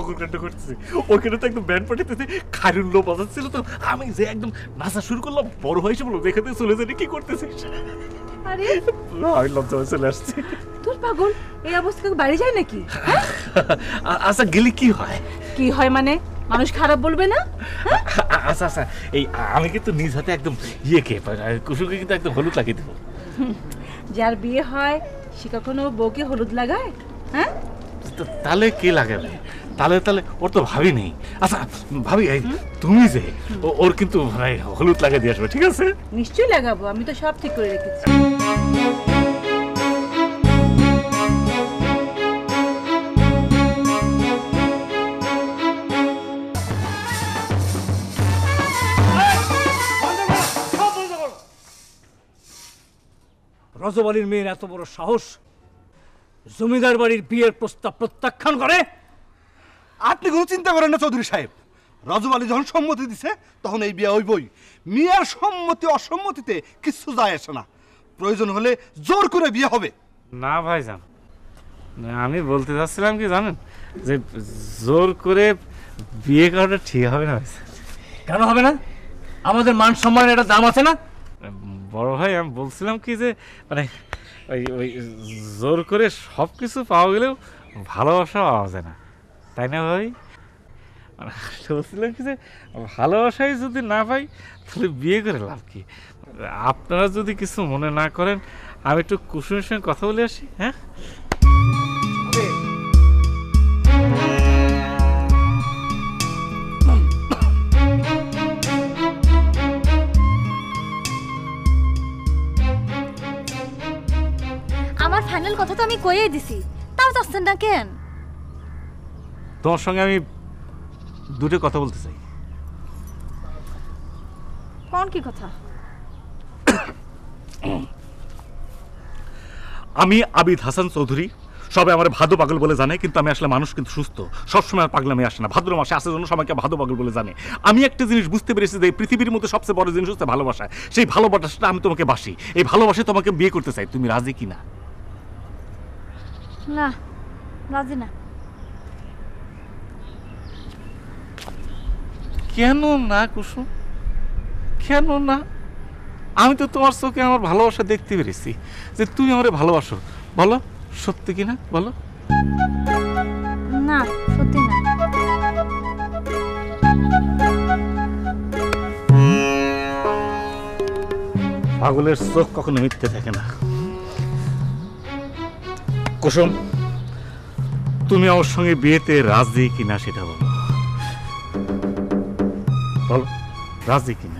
নকল কাণ্ড করতেছে। ওখানে তো একদম ব্যান্ড পার্টিতে খায়রুল লো বাজাচ্ছিল, তো আমি যে একদম নাচা শুরু করলাম। বড় ভাই এসে বললো দেখাতে চলে যাবে, কি করতেছিস? আরে আমি লজ্জা হয়ে চলে আসছি। তোর পাগল এই অবস্থা বাড়ি যায় নাকি? আচ্ছা গেলে কি হয়? কি হয় মানে মানুষ খারাপ বলবে না? আচ্ছা আচ্ছা, এই আমি কিন্তু নিজ হাতে একদম ইয়েকে কুসুমকে কিন্তু একদম হলুদ লাগিয়ে দেবো। যার বিয়ে হয় সে কখনো বউকে হলুদ লাগায়? হ্যাঁ তাহলে কে লাগাবে? তাহলে তাহলে ওর তো ভাবি নেই। আচ্ছা ভাবি, তুমি যে ওর কিন্তু হলুদ লাগিয়ে দিয়ে আসবে, ঠিক আছে? নিশ্চয়ই লাগাবো, আমি তো সব ঠিক করে রেখেছি। রজব আলীর মেয়ের এত বড় সাহস, জমিদার বাড়ির বিয়ের প্রস্তাব প্রত্যাখ্যান করে? আপনি কোনো চিন্তা করেন না চৌধুরী সাহেব, রজব আলী যখন সম্মতি দিছে তখন এই বিয়ে হইবই। মিয়ার সম্মতি অসম্মতিতে কিচ্ছু যায় আসে না, প্রয়োজন হলে জোর করে বিয়ে হবে। না ভাইজান, আমি বলতে চাচ্ছিলাম কি জানেন, যে জোর করে বিয়ে করাটা ঠিক হবে না। কেন হবে না? আমাদের মান সম্মানের একটা দাম আছে না? বড় ভাই, আমি বলছিলাম কি যে মানে ওই ওই জোর করে সব কিছু পাওয়া গেলেও ভালোবাসা পাওয়া যায় না, তাই না ভাই? মানে বলছিলাম কি যে ভালোবাসাই যদি না পাই তাহলে বিয়ে করে লাভ কি? আপনারা যদি কিছু মনে না করেন, আমি একটু কুসুমের সঙ্গে কথা বলে আসি। হ্যাঁ, আমার ফাইনাল কথা তো আমি কইয়ে দিছি, তাও চাচ্ছেন না কেন? তোমার সঙ্গে আমি দুটো কথা বলতে চাই। কোন কি কথা? আমি আবিদ হাসান চৌধুরী, সবাই আমার ভাদু পাগল বলে জানে, কিন্তু আমি আসলে মানুষ কিন্তু সুস্থ, সবসময় আর পাগলামি আসে না। ভাদ্র মাসে আসার জন্য সবাইকে ভাদু পাগল বলে জানে। আমি একটা জিনিস বুঝতে পেরেছি যে পৃথিবীর মধ্যে সবচেয়ে বড় জিনিস হচ্ছে ভালোবাসা। সেই ভালোবাসাটা আমি তোমাকে বাসি, এই ভালোবাসে তোমাকে বিয়ে করতে চাই। তুমি রাজি কিনা? না, রাজি না। কেন না কুসুম, কেন না? আমি তো তোমার চোখে আমার ভালোবাসা দেখতে পেরেছি যে তুমি আমারে ভালোবাসো। বলো সত্যি কিনা বলো। না, সত্যি না। পাগলের চোখ কখনো মিথ্যে থাকে না। কুসুম, তুমি আমার সঙ্গে বিয়েতে রাজি কিনা সেটা বলো। বলো রাজি কিনা।